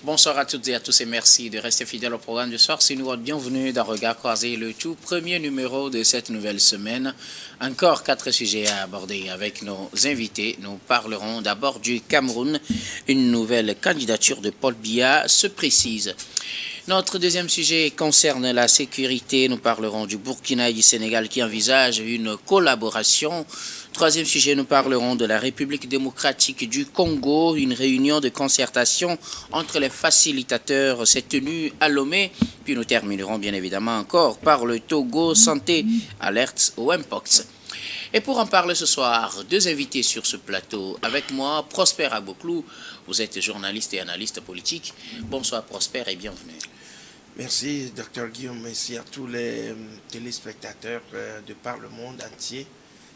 Bonsoir à toutes et à tous et merci de rester fidèles au programme du soir. C'est nous bienvenue dans Regard Croisé, le tout premier numéro de cette nouvelle semaine. Encore 4 sujets à aborder avec nos invités. Nous parlerons d'abord du Cameroun. Une nouvelle candidature de Paul Biya se précise. Notre deuxième sujet concerne la sécurité. Nous parlerons du Burkina et du Sénégal qui envisagent une collaboration. Troisième sujet, nous parlerons de la République démocratique du Congo. Une réunion de concertation entre les facilitateurs s'est tenue à Lomé. Puis nous terminerons bien évidemment encore par le Togo Santé Alerte au Mpox. Et pour en parler ce soir, 2 invités sur ce plateau. Avec moi, Prosper Agboklou. Vous êtes journaliste et analyste politique. Bonsoir Prosper et bienvenue. Merci Dr Guillaume, merci à tous les téléspectateurs de par le monde entier.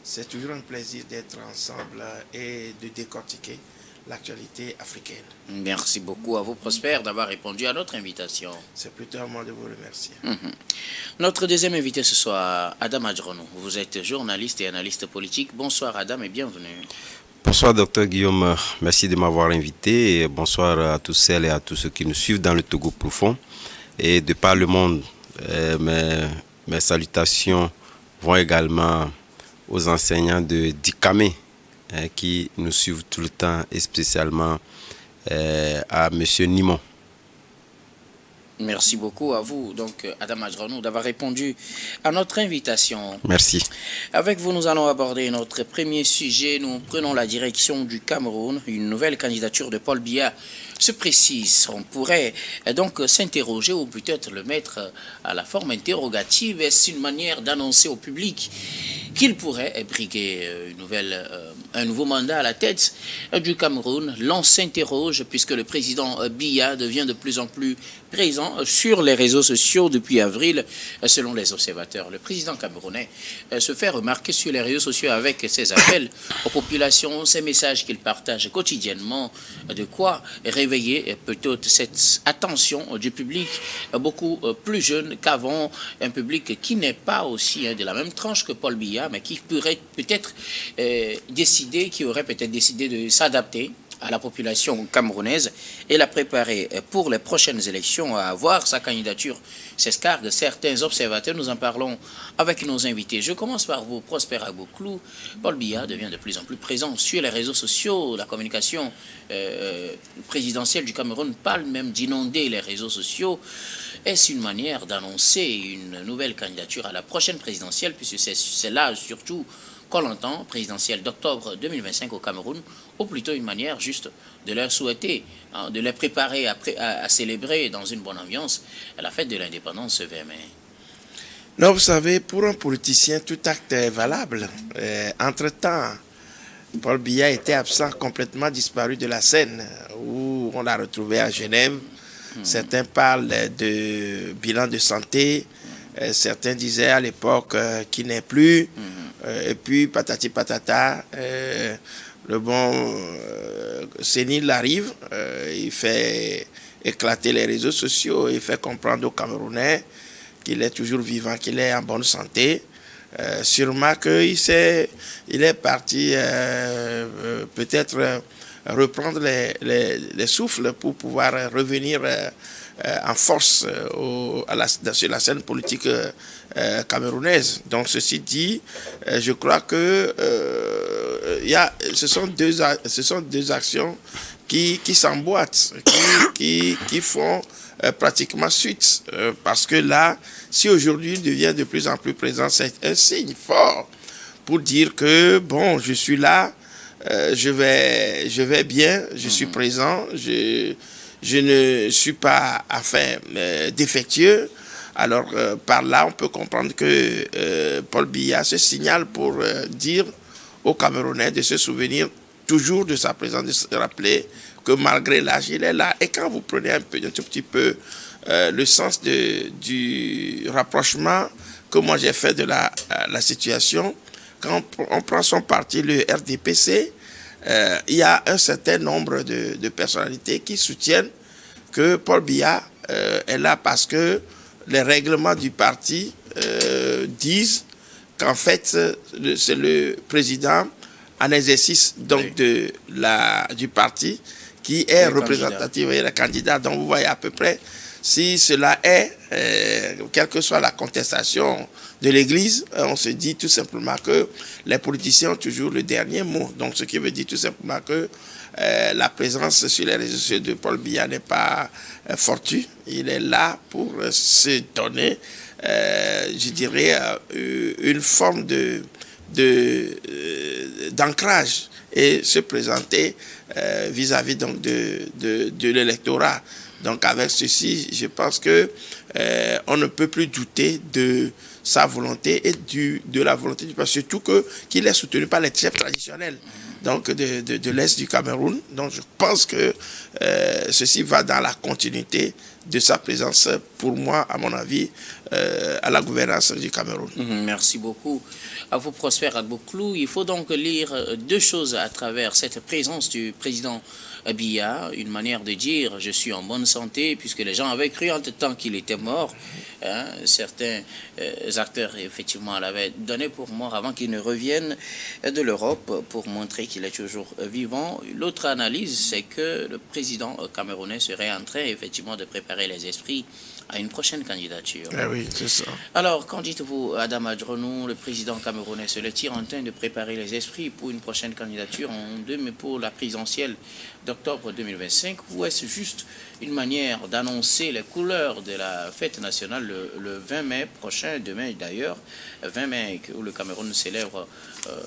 C'est toujours un plaisir d'être ensemble et de décortiquer l'actualité africaine. Merci beaucoup à vous Prosper d'avoir répondu à notre invitation. C'est plutôt à moi de vous remercier. Notre deuxième invité ce soir, Adam Adjronou. Vous êtes journaliste et analyste politique. Bonsoir Adam et bienvenue. Bonsoir Dr Guillaume, merci de m'avoir invité et bonsoir à tous celles et à tous ceux qui nous suivent dans le Togo profond et de par le monde. Mes salutations vont également aux enseignants de Dikame qui nous suivent tout le temps et spécialement à Monsieur Nimon. Merci beaucoup à vous, donc Adam Adjronou, d'avoir répondu à notre invitation. Merci. Avec vous, nous allons aborder notre premier sujet. Nous prenons la direction du Cameroun. Une nouvelle candidature de Paul Biya se précise. On pourrait donc s'interroger ou peut-être le mettre à la forme interrogative. Est-ce une manière d'annoncer au public qu'il pourrait briguer un nouveau mandat à la tête du Cameroun? L'on s'interroge puisque le président Biya devient de plus en plus présent sur les réseaux sociaux depuis avril, selon les observateurs. Le président camerounais se fait remarquer sur les réseaux sociaux avec ses appels aux populations, ces messages qu'il partage quotidiennement, de quoi réveiller peut-être cette attention du public beaucoup plus jeune qu'avant, un public qui n'est pas aussi de la même tranche que Paul Biya, mais qui pourrait peut-être décider, qui aurait peut-être décidé de s'adapter à la population camerounaise et la préparer pour les prochaines élections à voir sa candidature s'escargue. Certains observateurs, nous en parlons avec nos invités. Je commence par vous, Prosper Agboklou. Paul Biya devient de plus en plus présent sur les réseaux sociaux. La communication présidentielle du Cameroun parle même d'inonder les réseaux sociaux. Est-ce une manière d'annoncer une nouvelle candidature à la prochaine présidentielle, puisque c'est là surtout qu'on l'entend, présidentielle d'octobre 2025 au Cameroun, ou plutôt une manière juste de leur souhaiter, de les préparer à célébrer dans une bonne ambiance la fête de l'indépendance ce 20 mai? Non, vous savez, pour un politicien, tout acte est valable. Entre-temps, Paul Biya était absent, complètement disparu de la scène, où on l'a retrouvé à Genève. Certains parlent de bilan de santé, certains disaient à l'époque qu'il n'est plus. Et puis, patati patata, le bon sénile arrive, il fait éclater les réseaux sociaux, il fait comprendre aux Camerounais qu'il est toujours vivant, qu'il est en bonne santé. Sûrement qu'il est parti peut-être reprendre les souffles pour pouvoir revenir en force sur la scène politique camerounaise. Donc ceci dit, je crois que ce sont deux actions qui s'emboîtent, qui font pratiquement suite. Parce que là, si aujourd'hui il devient de plus en plus présent, c'est un signe fort pour dire que, bon, je suis là, je vais bien, je suis présent, je ne suis pas défectueux. Alors, par là, on peut comprendre que Paul Biya se signale pour dire aux Camerounais de se souvenir toujours de sa présence, de se rappeler que malgré l'âge, il est là. Et quand vous prenez un tout petit peu le sens du rapprochement que moi j'ai fait de la situation, quand on prend son parti, le RDPC, il y a un certain nombre de personnalités qui soutiennent que Paul Biya est là parce que les règlements du parti disent qu'en fait, c'est le président en exercice donc du parti qui est représentative et le candidat. Donc vous voyez à peu près si cela est, quelle que soit la contestation de l'Église, on se dit tout simplement que les politiciens ont toujours le dernier mot. Donc ce qui veut dire tout simplement que la présence sur les réseaux sociaux de Paul Biya n'est pas fortuite. Il est là pour se donner, je dirais, une forme d'ancrage et se présenter vis-à-vis donc de l'électorat. Donc avec ceci, je pense que on ne peut plus douter de sa volonté et de la volonté du peuple, surtout qu'il est soutenu par les chefs traditionnels donc de l'Est du Cameroun. Donc je pense que ceci va dans la continuité de sa présence, pour moi, à mon avis, à la gouvernance du Cameroun. Merci beaucoup. À vous, Prosper Agboklou. Il faut donc lire deux choses à travers cette présence du président Biya. Une manière de dire « je suis en bonne santé » puisque les gens avaient cru en tout temps qu'il était mort. Certains acteurs, effectivement, l'avaient donné pour mort avant qu'il ne revienne de l'Europe pour montrer qu'il est toujours vivant. L'autre analyse, c'est que le président camerounais serait en train, effectivement, de préparer les esprits à une prochaine candidature. Oui, c'est ça. Alors, qu'en dites-vous, Adam Adjronou, le président camerounais, serait-il en train de préparer les esprits pour une prochaine candidature pour la présidentielle d'octobre 2025, ou est-ce juste une manière d'annoncer les couleurs de la fête nationale le 20 mai prochain, demain d'ailleurs, 20 mai, où le Cameroun célèbre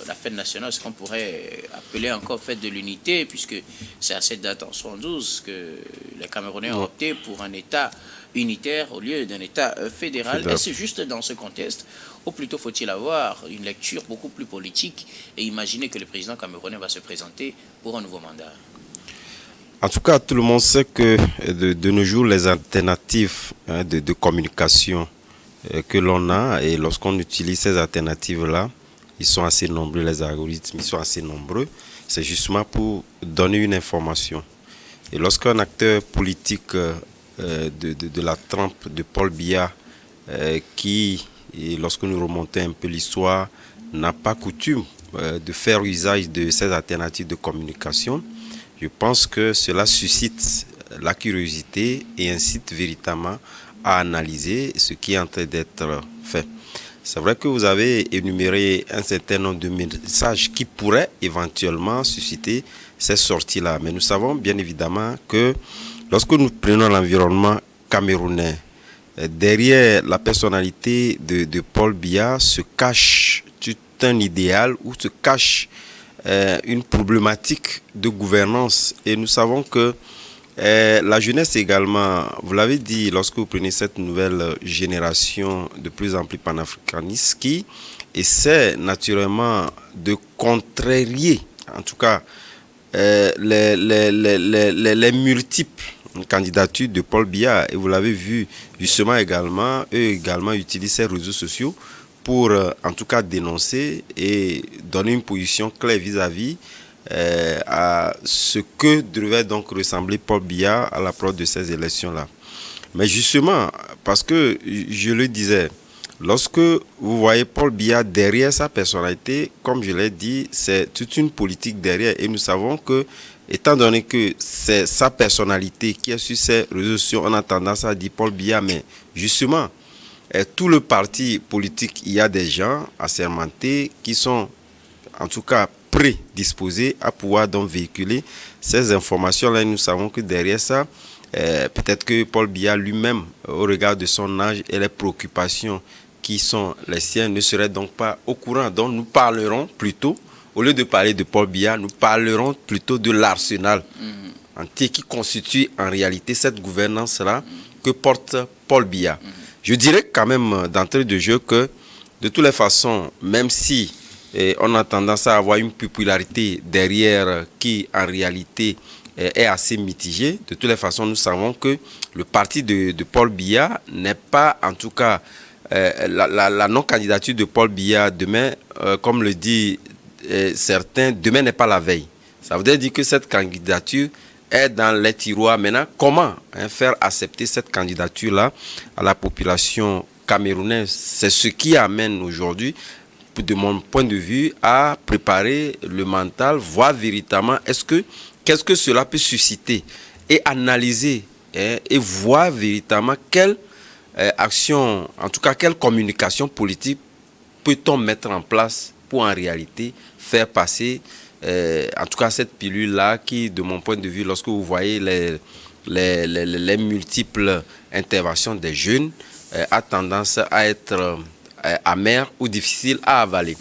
la fête nationale, ce qu'on pourrait appeler encore fête de l'unité, puisque c'est à cette date en 72 que les Camerounais ont opté pour un État unitaire au lieu d'un État fédéral. Et c'est juste dans ce contexte, ou plutôt faut-il avoir une lecture beaucoup plus politique et imaginer que le président camerounais va se présenter pour un nouveau mandat. En tout cas, tout le monde sait que de nos jours, les alternatives de communication que l'on a, et lorsqu'on utilise ces alternatives-là, ils sont assez nombreux, les algorithmes, ils sont assez nombreux. C'est justement pour donner une information. Et lorsqu'un acteur politique de la trempe de Paul Biya, qui, lorsque nous remontons un peu l'histoire, n'a pas coutume de faire usage de ces alternatives de communication, je pense que cela suscite la curiosité et incite véritablement à analyser ce qui est en train d'être fait. C'est vrai que vous avez énuméré un certain nombre de messages qui pourraient éventuellement susciter ces sorties-là. Mais nous savons bien évidemment que lorsque nous prenons l'environnement camerounais, derrière la personnalité de Paul Biya se cache tout un idéal ou se cache une problématique de gouvernance. Et nous savons que la jeunesse également, vous l'avez dit, lorsque vous prenez cette nouvelle génération de plus en plus panafricaniste qui essaie naturellement de contrarier, en tout cas, les multiples candidatures de Paul Biya. Et vous l'avez vu justement également, eux également utilisent ces réseaux sociaux pour en tout cas dénoncer et donner une position claire vis-à-vis à ce que devait donc ressembler Paul Biya à l'approche de ces élections-là. Mais justement, parce que je le disais, lorsque vous voyez Paul Biya derrière sa personnalité, comme je l'ai dit, c'est toute une politique derrière. Et nous savons que, étant donné que c'est sa personnalité qui est sur ces réseaux sociaux, on a tendance à dire Paul Biya, mais justement, tout le parti politique, il y a des gens assermentés qui sont en tout cas prédisposés à pouvoir donc véhiculer ces informations-là. Nous savons que derrière ça, peut-être que Paul Biya lui-même, au regard de son âge et les préoccupations qui sont les siennes, ne serait donc pas au courant. Donc nous parlerons plutôt, au lieu de parler de Paul Biya, nous parlerons plutôt de l'arsenal entier qui constitue en réalité cette gouvernance-là que porte Paul Biya. Je dirais quand même d'entrée de jeu que de toutes les façons, même si on a tendance à avoir une popularité derrière qui en réalité est assez mitigée, de toutes les façons nous savons que le parti de Paul Biya n'est pas, en tout cas la non-candidature de Paul Biya demain, comme le dit certains, demain n'est pas la veille. Ça veut dire que cette candidature est dans les tiroirs. Maintenant, comment faire accepter cette candidature-là à la population camerounaise? C'est ce qui amène aujourd'hui, de mon point de vue, à préparer le mental, voir véritablement est-ce que qu'est-ce que cela peut susciter et analyser et voir véritablement quelle action, en tout cas quelle communication politique peut-on mettre en place pour en réalité faire passer en tout cas cette pilule-là qui, de mon point de vue, lorsque vous voyez les multiples interventions des jeunes, a tendance à être amère ou difficile à avaler.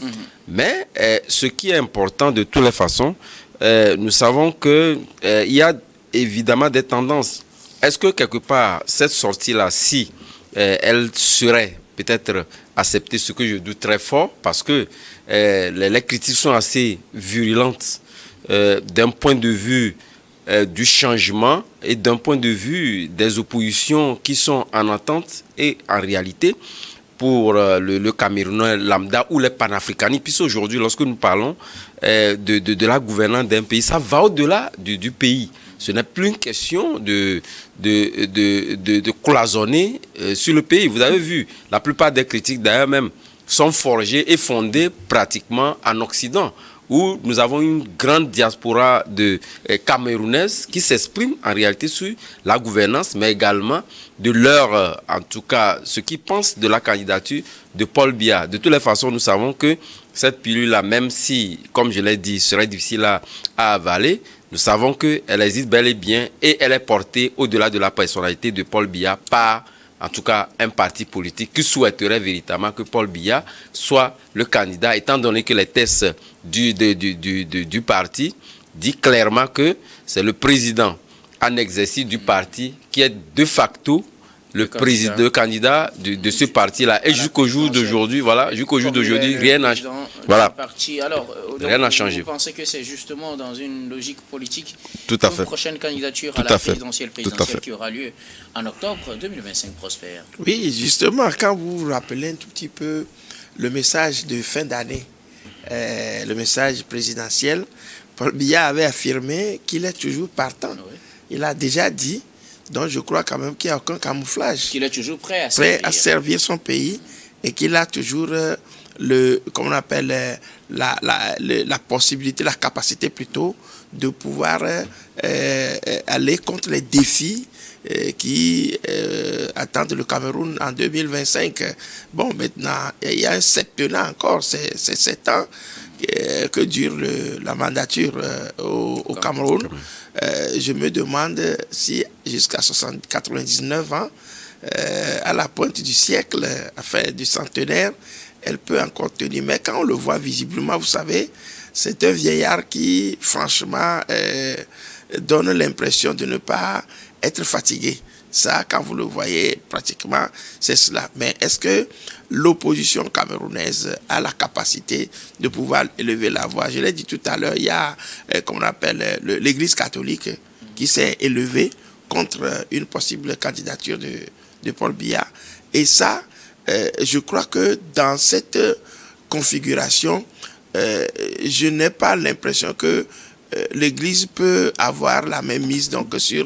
Mais ce qui est important de toutes les façons, nous savons qu'il y a évidemment des tendances. Est-ce que quelque part, cette sortie-là, si elle serait peut-être acceptée, ce que je doute très fort, parce que les critiques sont assez virulentes d'un point de vue du changement et d'un point de vue des oppositions qui sont en attente et en réalité pour le Camerounais lambda ou les panafricanistes, puisque aujourd'hui, lorsque nous parlons de la gouvernance d'un pays, ça va au-delà du pays. Ce n'est plus une question de cloisonner sur le pays. Vous avez vu, la plupart des critiques d'ailleurs même sont forgées et fondées pratiquement en Occident, où nous avons une grande diaspora de Camerounaises qui s'expriment en réalité sur la gouvernance, mais également de leur, en tout cas, ce qu'ils pensent de la candidature de Paul Biya. De toutes les façons, nous savons que cette pilule-là, même si, comme je l'ai dit, serait difficile à avaler, nous savons qu'elle existe bel et bien et elle est portée au-delà de la personnalité de Paul Biya par, en tout cas, un parti politique qui souhaiterait véritablement que Paul Biya soit le candidat, étant donné que les tests du parti disent clairement que c'est le président en exercice du parti qui est de facto le candidat de ce parti-là. Et jusqu'au jour d'aujourd'hui, voilà, rien n'a changé. Vous pensez que c'est justement dans une logique politique Tout à fait. Une prochaine candidature à la présidentielle qui aura lieu en octobre 2025, Prosper? Oui, justement, quand vous vous rappelez un tout petit peu le message de fin d'année, le message présidentiel, Paul Biya avait affirmé qu'il est toujours partant. Oui. Il a déjà dit, donc je crois quand même qu'il n'y a aucun camouflage. Qu'il est toujours prêt à servir son pays et qu'il a toujours comment on appelle, la possibilité, la capacité plutôt de pouvoir aller contre les défis qui attendent le Cameroun en 2025. Bon, maintenant, il y a un septennat encore, c'est 7 ans que dure la mandature au Cameroun. Je me demande si jusqu'à 99 ans, à la pointe du siècle, enfin du centenaire, elle peut encore tenir. Mais quand on le voit visiblement, vous savez, c'est un vieillard qui, franchement, donne l'impression de ne pas être fatigué. Ça, quand vous le voyez, pratiquement, c'est cela. Mais est-ce que l'opposition camerounaise a la capacité de pouvoir élever la voix? Je l'ai dit tout à l'heure, il y a, comme on appelle, l'Église catholique qui s'est élevée contre une possible candidature de Paul Biya. Et ça, je crois que dans cette configuration, je n'ai pas l'impression que l'Église peut avoir la même mise donc, sur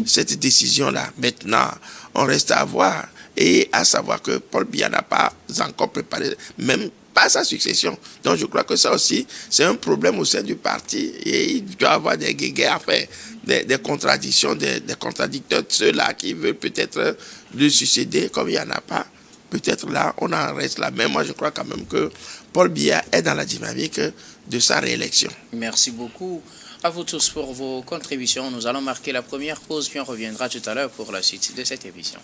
cette décision-là. Maintenant, on reste à voir et à savoir que Paul Biya n'a pas encore préparé, même pas sa succession. Donc je crois que ça aussi, c'est un problème au sein du parti et il doit y avoir des guéguerres, enfin, des contradictions, des contradicteurs, ceux-là qui veulent peut-être le succéder, comme il n'y en a pas. Peut-être là, on en reste là. Mais moi, je crois quand même que Paul Biya est dans la dynamique de sa réélection. Merci beaucoup à vous tous pour vos contributions. Nous allons marquer la première pause, puis on reviendra tout à l'heure pour la suite de cette émission.